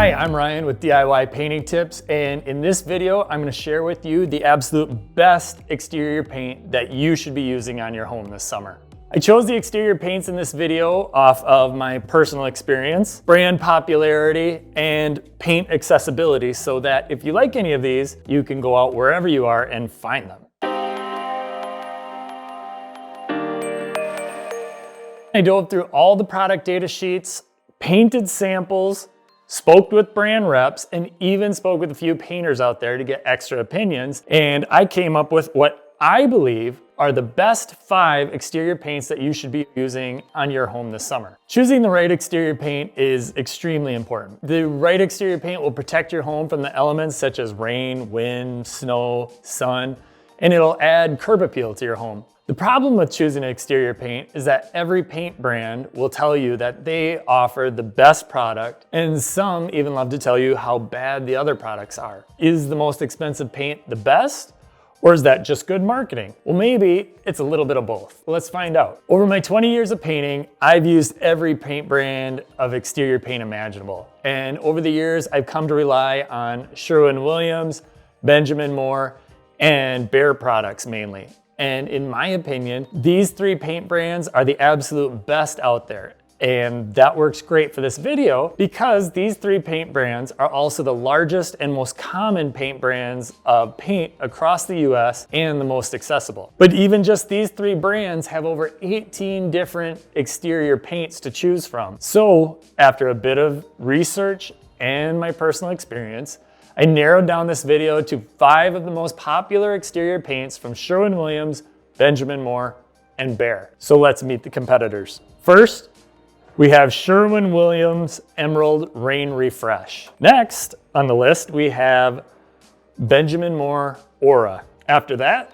Hi, I'm Ryan with DIY Painting Tips, and in this video, I'm going to share with you the absolute best exterior paint that you should be using on your home this summer. I chose the exterior paints in this video off of my personal experience, brand popularity, and paint accessibility so that if you like any of these, you can go out wherever you are and find them. I dove through all the product data sheets, painted samples, spoke with brand reps, and even spoke with a few painters out there to get extra opinions. And I came up with what I believe are the best 5 exterior paints that you should be using on your home this summer. Choosing the right exterior paint is extremely important. The right exterior paint will protect your home from the elements such as rain, wind, snow, sun, and it'll add curb appeal to your home. The problem with choosing an exterior paint is that every paint brand will tell you that they offer the best product, and some even love to tell you how bad the other products are. Is the most expensive paint the best? Or is that just good marketing? Well, maybe it's a little bit of both. Let's find out. Over my 20 years of painting, I've used every paint brand of exterior paint imaginable. And over the years, I've come to rely on Sherwin-Williams, Benjamin Moore, and Behr products mainly. And in my opinion, these 3 paint brands are the absolute best out there. And that works great for this video because these 3 paint brands are also the largest and most common paint brands of paint across the US and the most accessible. But even just these 3 brands have over 18 different exterior paints to choose from. So after a bit of research and my personal experience, I narrowed down this video to 5 of the most popular exterior paints from Sherwin-Williams, Benjamin Moore, and Behr. So let's meet the competitors. First, we have Sherwin-Williams Emerald Rain Refresh. Next on the list, we have Benjamin Moore Aura. After that,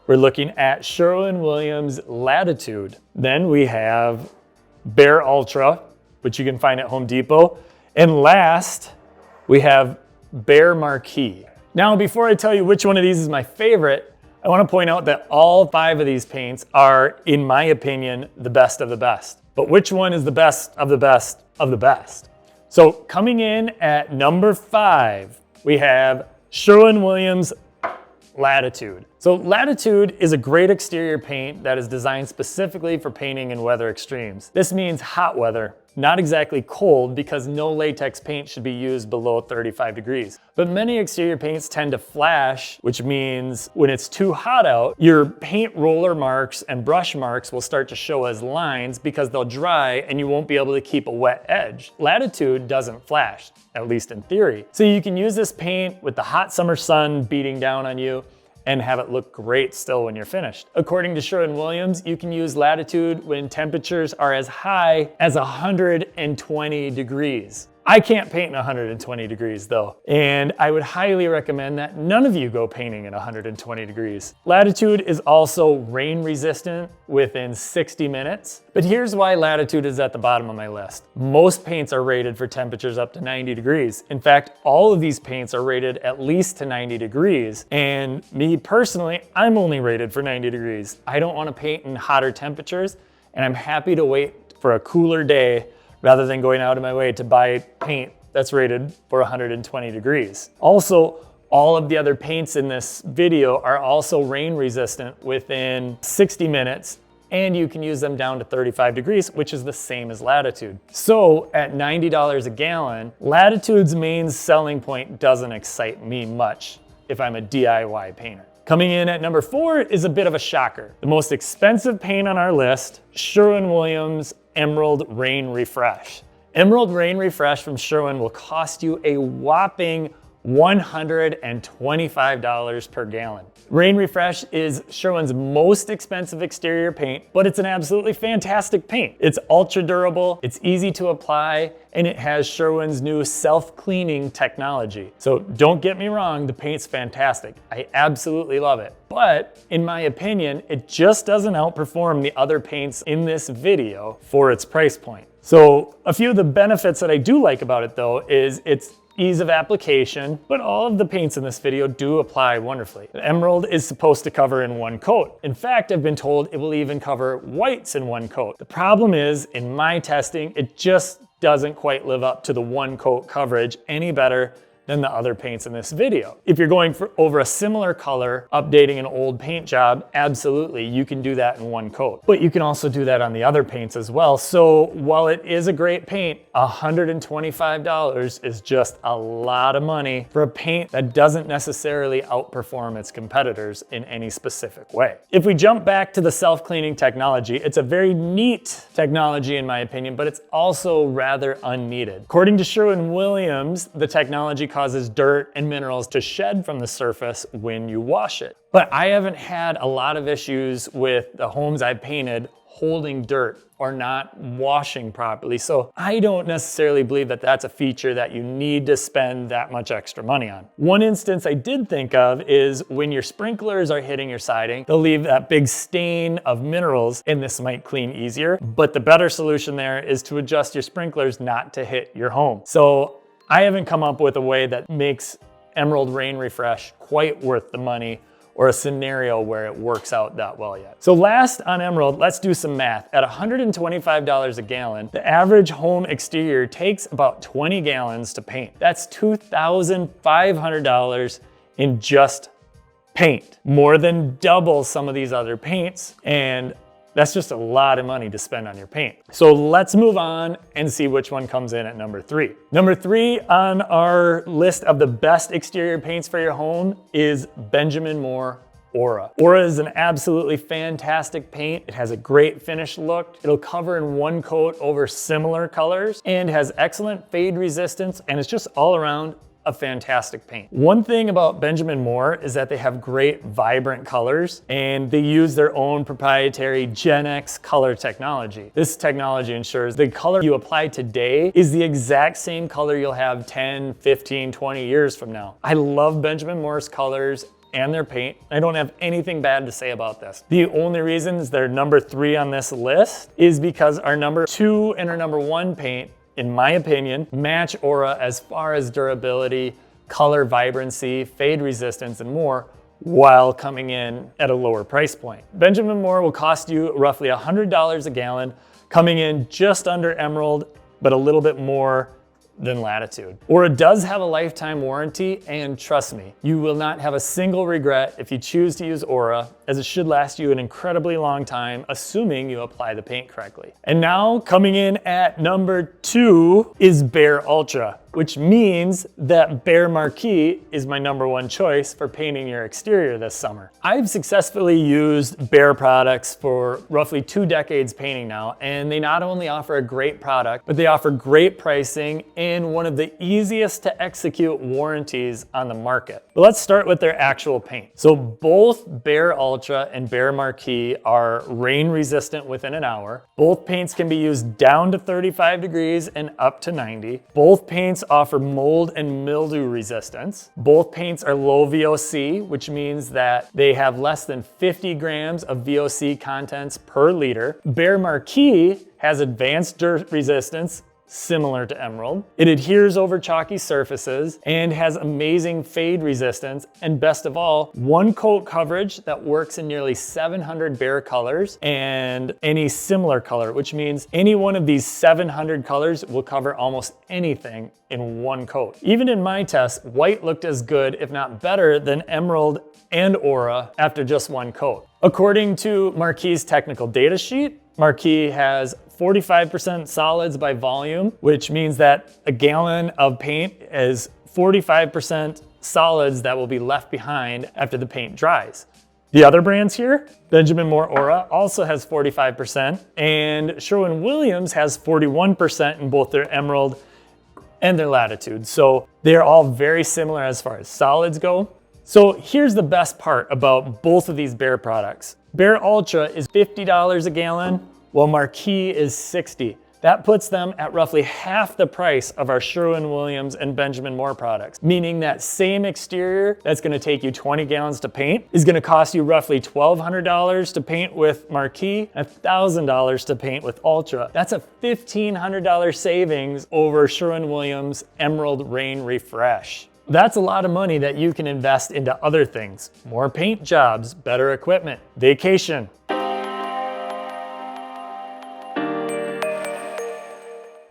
we're looking at Sherwin-Williams Latitude. Then we have Behr Ultra, which you can find at Home Depot. And last, we have Behr Marquee. Now, before I tell you which one of these is my favorite, I want to point out that all 5 of these paints are, in my opinion, the best of the best. But which one is the best of the best of the best? So coming in at number 5, we have Sherwin-Williams Latitude. So Latitude is a great exterior paint that is designed specifically for painting in weather extremes. This means hot weather, not exactly cold, because no latex paint should be used below 35 degrees. But many exterior paints tend to flash, which means when it's too hot out, your paint roller marks and brush marks will start to show as lines because they'll dry and you won't be able to keep a wet edge. Latitude doesn't flash, at least in theory. So you can use this paint with the hot summer sun beating down on you and have it look great still when you're finished. According to Sherwin-Williams, you can use Latitude when temperatures are as high as 120 degrees. I can't paint in 120 degrees though, and I would highly recommend that none of you go painting in 120 degrees. Latitude is also rain resistant within 60 minutes, but here's why Latitude is at the bottom of my list. Most paints are rated for temperatures up to 90 degrees. In fact, all of these paints are rated at least to 90 degrees, and me personally, I'm only rated for 90 degrees. I don't want to paint in hotter temperatures, and I'm happy to wait for a cooler day rather than going out of my way to buy paint that's rated for 120 degrees. Also, all of the other paints in this video are also rain resistant within 60 minutes, and you can use them down to 35 degrees, which is the same as Latitude. So at $90 a gallon, Latitude's main selling point doesn't excite me much if I'm a DIY painter. Coming in at number 4 is a bit of a shocker. The most expensive paint on our list, Sherwin-Williams Emerald Rain Refresh. Emerald Rain Refresh from Sherwin will cost you a whopping $125 per gallon. Rain Refresh is Sherwin's most expensive exterior paint, but it's an absolutely fantastic paint. It's ultra durable, it's easy to apply, and it has Sherwin's new self-cleaning technology. So don't get me wrong, the paint's fantastic. I absolutely love it. But in my opinion, it just doesn't outperform the other paints in this video for its price point. So a few of the benefits that I do like about it though is its ease of application, but all of the paints in this video do apply wonderfully. The emerald is supposed to cover in one coat. In fact, I've been told it will even cover whites in one coat. The problem is, in my testing, it just doesn't quite live up to the one coat coverage any better than the other paints in this video. If you're going for over a similar color, updating an old paint job, absolutely, you can do that in one coat. But you can also do that on the other paints as well. So while it is a great paint, $125 is just a lot of money for a paint that doesn't necessarily outperform its competitors in any specific way. If we jump back to the self-cleaning technology, it's a very neat technology in my opinion, but it's also rather unneeded. According to Sherwin-Williams, the technology causes dirt and minerals to shed from the surface when you wash it. But I haven't had a lot of issues with the homes I've painted holding dirt or not washing properly. So I don't necessarily believe that that's a feature that you need to spend that much extra money on. One instance I did think of is when your sprinklers are hitting your siding, they'll leave that big stain of minerals and this might clean easier. But the better solution there is to adjust your sprinklers not to hit your home. So I haven't come up with a way that makes Emerald Rain Refresh quite worth the money or a scenario where it works out that well yet. So last on Emerald, let's do some math. At $125 a gallon, the average home exterior takes about 20 gallons to paint. That's $2,500 in just paint. More than double some of these other paints, and that's just a lot of money to spend on your paint. So let's move on and see which one comes in at number 3. Number 3 on our list of the best exterior paints for your home is Benjamin Moore Aura. Aura is an absolutely fantastic paint. It has a great finish look. It'll cover in one coat over similar colors and has excellent fade resistance, and it's just all around a fantastic paint. One thing about Benjamin Moore is that they have great vibrant colors and they use their own proprietary Gen X color technology. This technology ensures the color you apply today is the exact same color you'll have 10, 15, 20 years from now. I love Benjamin Moore's colors and their paint. I don't have anything bad to say about this. The only reasons they're number 3 on this list is because our number 2 and our number 1 paint, in my opinion, match Aura as far as durability, color vibrancy, fade resistance, and more, while coming in at a lower price point. Benjamin Moore will cost you roughly $100 a gallon, coming in just under Emerald, but a little bit more than Latitude. Aura does have a lifetime warranty, and trust me, you will not have a single regret if you choose to use Aura, as it should last you an incredibly long time, assuming you apply the paint correctly. And now, coming in at number 2 is Behr Ultra, which means that Behr Marquee is my number 1 choice for painting your exterior this summer. I've successfully used Behr products for roughly 2 decades painting now, and they not only offer a great product, but they offer great pricing and one of the easiest to execute warranties on the market. But let's start with their actual paint. So both Behr Ultra and Behr Marquee are rain resistant within an hour. Both paints can be used down to 35 degrees and up to 90. Both paints offer mold and mildew resistance. Both paints are low VOC, which means that they have less than 50 grams of VOC contents per liter. Behr Marquee has advanced dirt resistance, similar to Emerald. It adheres over chalky surfaces and has amazing fade resistance, and best of all, one coat coverage that works in nearly 700 Behr colors and any similar color, which means any one of these 700 colors will cover almost anything in one coat. Even in my test, white looked as good, if not better, than Emerald and Aura after just one coat. According to Marquee's technical data sheet, Marquee has 45% solids by volume, which means that a gallon of paint is 45% solids that will be left behind after the paint dries. The other brands here, Benjamin Moore Aura also has 45%, and Sherwin-Williams has 41% in both their Emerald and their Latitude. So they're all very similar as far as solids go. So here's the best part about both of these Behr products. Behr Ultra is $50 a gallon, while Marquee is $60. That puts them at roughly half the price of our Sherwin-Williams and Benjamin Moore products, meaning that same exterior that's gonna take you 20 gallons to paint is gonna cost you roughly $1,200 to paint with Marquee, $1,000 to paint with Ultra. That's a $1,500 savings over Sherwin-Williams Emerald Rain Refresh. That's a lot of money that you can invest into other things: more paint jobs, better equipment, vacation.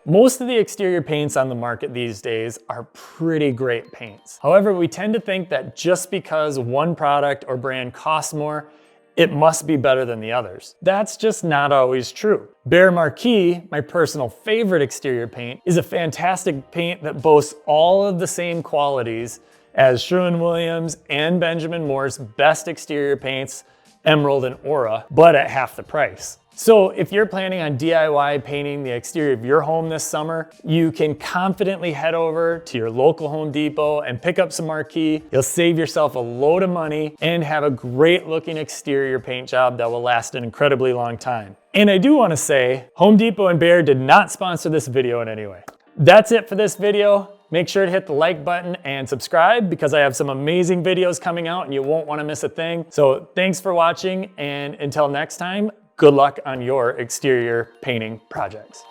Most of the exterior paints on the market these days are pretty great paints. However, we tend to think that just because one product or brand costs more, it must be better than the others. That's just not always true. Behr Marquee, my personal favorite exterior paint, is a fantastic paint that boasts all of the same qualities as Sherwin-Williams and Benjamin Moore's best exterior paints, Emerald and Aura, but at half the price. So if you're planning on DIY painting the exterior of your home this summer, you can confidently head over to your local Home Depot and pick up some Marquee. You'll save yourself a load of money and have a great looking exterior paint job that will last an incredibly long time. And I do want to say, Home Depot and Behr did not sponsor this video in any way. That's it for this video. Make sure to hit the like button and subscribe because I have some amazing videos coming out and you won't want to miss a thing. So thanks for watching, and until next time, good luck on your exterior painting projects.